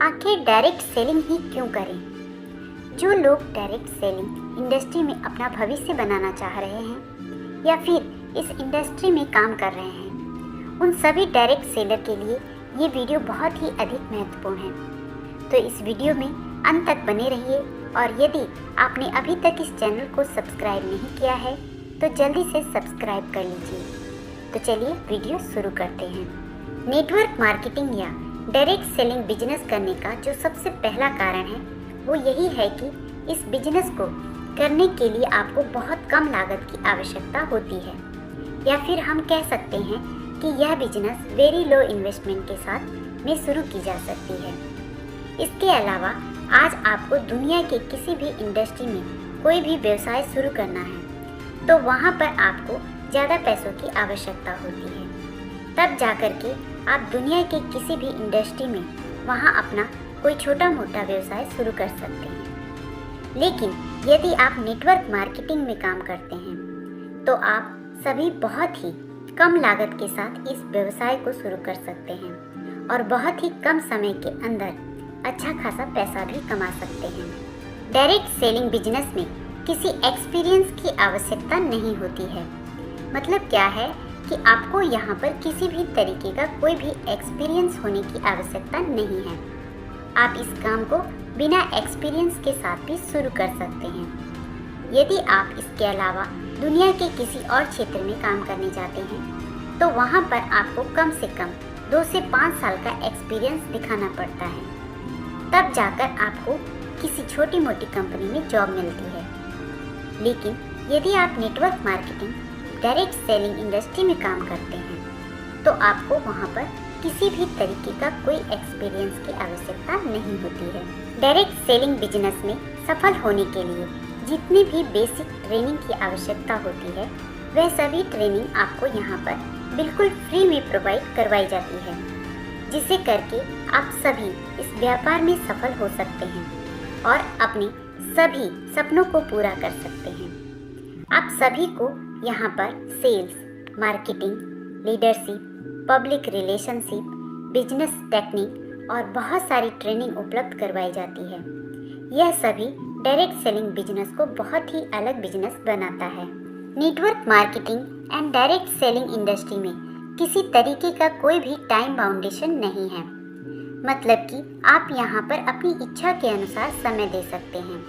आखिर direct selling ही क्यों करें? जो लोग डायरेक्ट सेलिंग इंडस्ट्री में अपना भविष्य बनाना चाह रहे हैं या फिर इस इंडस्ट्री में काम कर रहे हैं, उन सभी डायरेक्ट सेलर के लिए ये वीडियो बहुत ही अधिक महत्वपूर्ण है। तो इस वीडियो में अंत तक बने रहिए और यदि आपने अभी तक इस चैनल को सब्सक्राइब नहीं किया है तो जल्दी से सब्सक्राइब कर लीजिए। तो चलिए वीडियो शुरू करते हैं। नेटवर्क मार्केटिंग या डायरेक्ट सेलिंग बिजनेस करने का जो सबसे पहला कारण है वो यही है कि इस बिजनेस को करने के लिए आपको बहुत कम लागत की आवश्यकता होती है, या फिर हम कह सकते हैं कि यह बिजनेस वेरी लो इन्वेस्टमेंट के साथ में शुरू की जा सकती है। इसके अलावा आज आपको दुनिया के किसी भी इंडस्ट्री में कोई भी व्यवसाय शुरू करना है तो वहाँ पर आपको ज़्यादा पैसों की आवश्यकता होती है, तब जाकर के आप दुनिया के किसी भी इंडस्ट्री में वहाँ अपना कोई छोटा मोटा व्यवसाय शुरू कर सकते हैं। लेकिन यदि आप नेटवर्क मार्केटिंग में काम करते हैं तो आप सभी बहुत ही कम लागत के साथ इस व्यवसाय को शुरू कर सकते हैं और बहुत ही कम समय के अंदर अच्छा खासा पैसा भी कमा सकते हैं। डायरेक्ट सेलिंग बिजनेस में किसी एक्सपीरियंस की आवश्यकता नहीं होती है। मतलब क्या है कि आपको यहाँ पर किसी भी तरीके का कोई भी एक्सपीरियंस होने की आवश्यकता नहीं है। आप इस काम को बिना एक्सपीरियंस के साथ भी शुरू कर सकते हैं। यदि आप इसके अलावा दुनिया के किसी और क्षेत्र में काम करने जाते हैं तो वहाँ पर आपको कम से कम 2 से 5 साल का एक्सपीरियंस दिखाना पड़ता है, तब जाकर आपको किसी छोटी मोटी कंपनी में जॉब मिलती है। लेकिन यदि आप network marketing direct selling industry में काम करते हैं तो आपको वहाँ पर किसी भी तरीके का कोई एक्सपीरियंस की आवश्यकता नहीं होती है। डायरेक्ट सेलिंग बिजनेस में सफल होने के लिए जितनी भी बेसिक ट्रेनिंग की आवश्यकता होती है वह सभी ट्रेनिंग आपको यहाँ पर बिल्कुल फ्री में प्रोवाइड करवाई जाती है, जिसे करके आप सभी इस व्यापार में सफल हो सकते हैं और अपने सभी सपनों को पूरा कर सकते हैं। आप सभी को यहाँ पर sales, marketing, leadership, public relationship, business technique और बहुत सारी ट्रेनिंग उपलब्ध करवाई जाती है। यह सभी डायरेक्ट सेलिंग बिजनेस को बहुत ही अलग बिजनेस बनाता है। Network marketing and direct selling industry में किसी तरीके का कोई भी टाइम बाउंडेशन नहीं है। मतलब कि आप यहाँ पर अपनी इच्छा के अनुसार समय दे सकते हैं।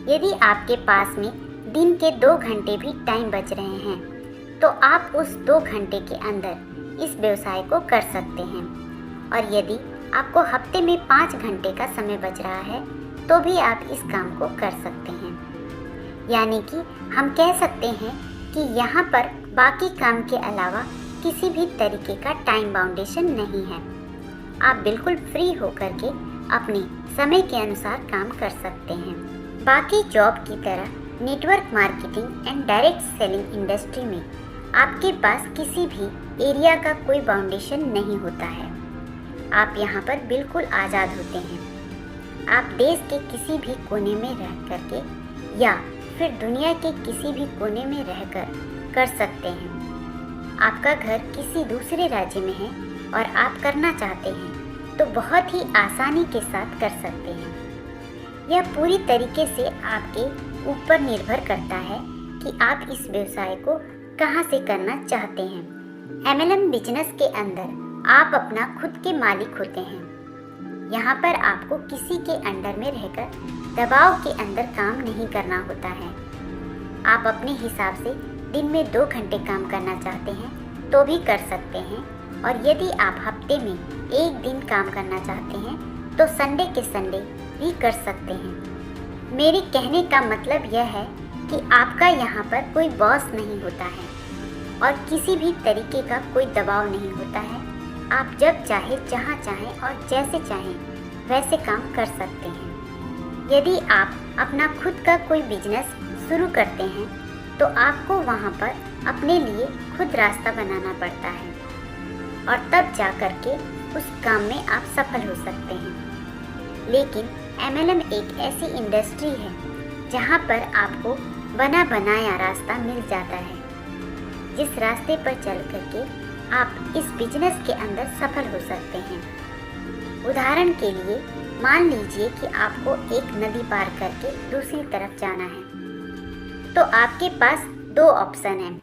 यदि आपके पास में दिन के 2 घंटे भी टाइम बच रहे हैं तो आप उस 2 घंटे के अंदर इस व्यवसाय को कर सकते हैं, और यदि आपको हफ्ते में 5 घंटे का समय बच रहा है तो भी आप इस काम को कर सकते हैं। यानी कि हम कह सकते हैं कि यहाँ पर बाकी काम के अलावा किसी भी तरीके का टाइम बाउंडेशन नहीं है। आप बिल्कुल फ्री होकर के अपने समय के अनुसार काम कर सकते हैं। बाकी जॉब की तरह network marketing and direct selling industry में आपके पास किसी भी एरिया का कोई बाउंडेशन नहीं होता है। आप यहाँ पर बिल्कुल आज़ाद होते हैं। आप देश के किसी भी कोने में रह करके या फिर दुनिया के किसी भी कोने में रहकर कर सकते हैं। आपका घर किसी दूसरे राज्य में है और आप करना चाहते हैं तो बहुत ही आसानी के साथ कर सकते हैं। यह पूरी तरीके से आपके ऊपर निर्भर करता है कि आप इस व्यवसाय को कहाँ से करना चाहते हैं। MLM बिजनेस के अंदर आप अपना खुद के मालिक होते हैं। यहाँ पर आपको किसी के अंडर में रहकर दबाव के अंदर काम नहीं करना होता है। आप अपने हिसाब से दिन में 2 घंटे काम करना चाहते हैं तो भी कर सकते हैं, और यदि आप हफ्ते में 1 दिन काम करना चाहते हैं तो संडे के संडे भी कर सकते हैं। मेरे कहने का मतलब यह है कि आपका यहाँ पर कोई बॉस नहीं होता है और किसी भी तरीके का कोई दबाव नहीं होता है। आप जब चाहे, जहाँ चाहें और जैसे चाहें वैसे काम कर सकते हैं। यदि आप अपना खुद का कोई बिजनेस शुरू करते हैं तो आपको वहाँ पर अपने लिए खुद रास्ता बनाना पड़ता है और तब जा कर के उस काम में आप सफल हो सकते हैं। लेकिन MLM एक ऐसी इंडस्ट्री है जहाँ पर आपको बना बनाया रास्ता मिल जाता है, जिस रास्ते पर चल करके आप इस बिजनेस के अंदर सफल हो सकते हैं। उदाहरण के लिए मान लीजिए कि आपको एक नदी पार करके दूसरी तरफ जाना है, तो आपके पास दो ऑप्शन हैं।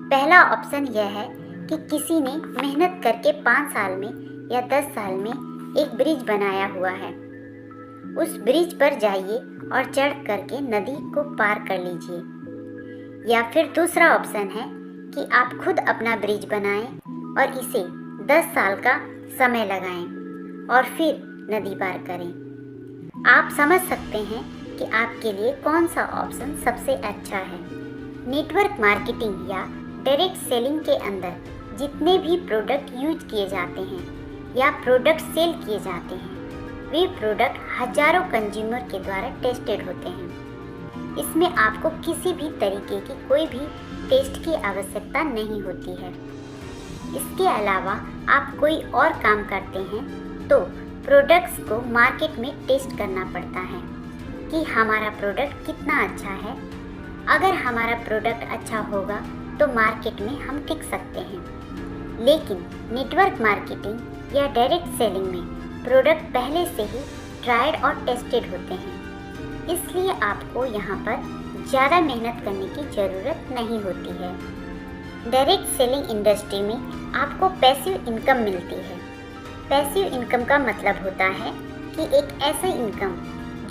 पहला ऑप्शन यह है कि किसी ने मेहनत करके 5 साल में या 10 साल में एक ब्रिज बनाया हुआ है। उस ब्रिज पर जाइए और चढ़ करके नदी को पार कर लीजिए। या फिर दूसरा ऑप्शन है कि आप खुद अपना ब्रिज बनाएं और इसे 10 साल का समय लगाएं और फिर नदी पार करें। आप समझ सकते हैं कि आपके लिए कौन सा ऑप्शन सबसे अच्छा है। नेटवर्क मार्केटिंग या डायरेक्ट सेलिंग के अंदर जितने भी प्रोडक्ट यूज किए जाते हैं या प्रोडक्ट सेल किए जाते हैं, वे प्रोडक्ट हजारों कंज्यूमर के द्वारा टेस्टेड होते हैं। इसमें आपको किसी भी तरीके की कोई भी टेस्ट की आवश्यकता नहीं होती है। इसके अलावा आप कोई और काम करते हैं तो प्रोडक्ट्स को मार्केट में टेस्ट करना पड़ता है कि हमारा प्रोडक्ट कितना अच्छा है। अगर हमारा प्रोडक्ट अच्छा होगा तो मार्केट में हम टिक सकते हैं। लेकिन नेटवर्क मार्केटिंग या डायरेक्ट सेलिंग में प्रोडक्ट पहले से ही ट्राइड और टेस्टेड होते हैं, इसलिए आपको यहाँ पर ज़्यादा मेहनत करने की ज़रूरत नहीं होती है। डायरेक्ट सेलिंग इंडस्ट्री में आपको पैसिव इनकम मिलती है। पैसिव इनकम का मतलब होता है कि एक ऐसा इनकम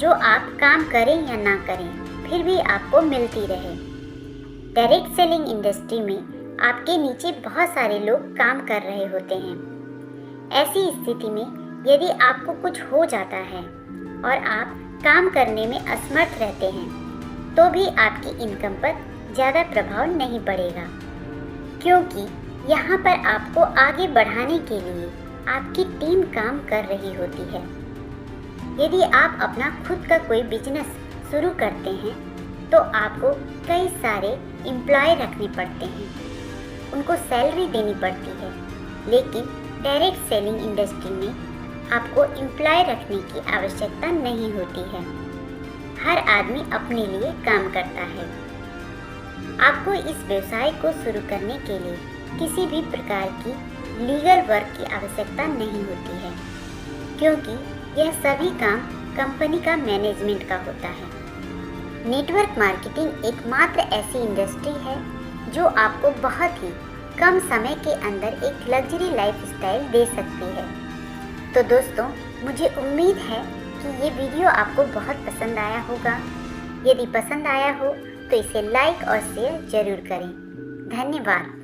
जो आप काम करें या ना करें फिर भी आपको मिलती रहे। डायरेक्ट सेलिंग इंडस्ट्री में आपके नीचे बहुत सारे लोग काम कर रहे होते हैं। ऐसी स्थिति में यदि आपको कुछ हो जाता है और आप काम करने में असमर्थ रहते हैं तो भी आपकी इनकम पर ज़्यादा प्रभाव नहीं पड़ेगा, क्योंकि यहाँ पर आपको आगे बढ़ाने के लिए आपकी टीम काम कर रही होती है। यदि आप अपना खुद का कोई बिजनेस शुरू करते हैं तो आपको कई सारे एम्प्लॉय रखने पड़ते हैं, उनको सैलरी देनी पड़ती है। लेकिन डायरेक्ट सेलिंग इंडस्ट्री में आपको एम्प्लॉय रखने की आवश्यकता नहीं होती है। हर आदमी अपने लिए काम करता है। आपको इस व्यवसाय को शुरू करने के लिए किसी भी प्रकार की लीगल वर्क की आवश्यकता नहीं होती है, क्योंकि यह सभी काम कंपनी का मैनेजमेंट का होता है। नेटवर्क मार्केटिंग एकमात्र ऐसी इंडस्ट्री है जो आपको बहुत ही कम समय के अंदर एक लग्जरी लाइफस्टाइल दे सकती है। तो दोस्तों, मुझे उम्मीद है कि ये वीडियो आपको बहुत पसंद आया होगा। यदि पसंद आया हो तो इसे लाइक और शेयर ज़रूर करें। धन्यवाद।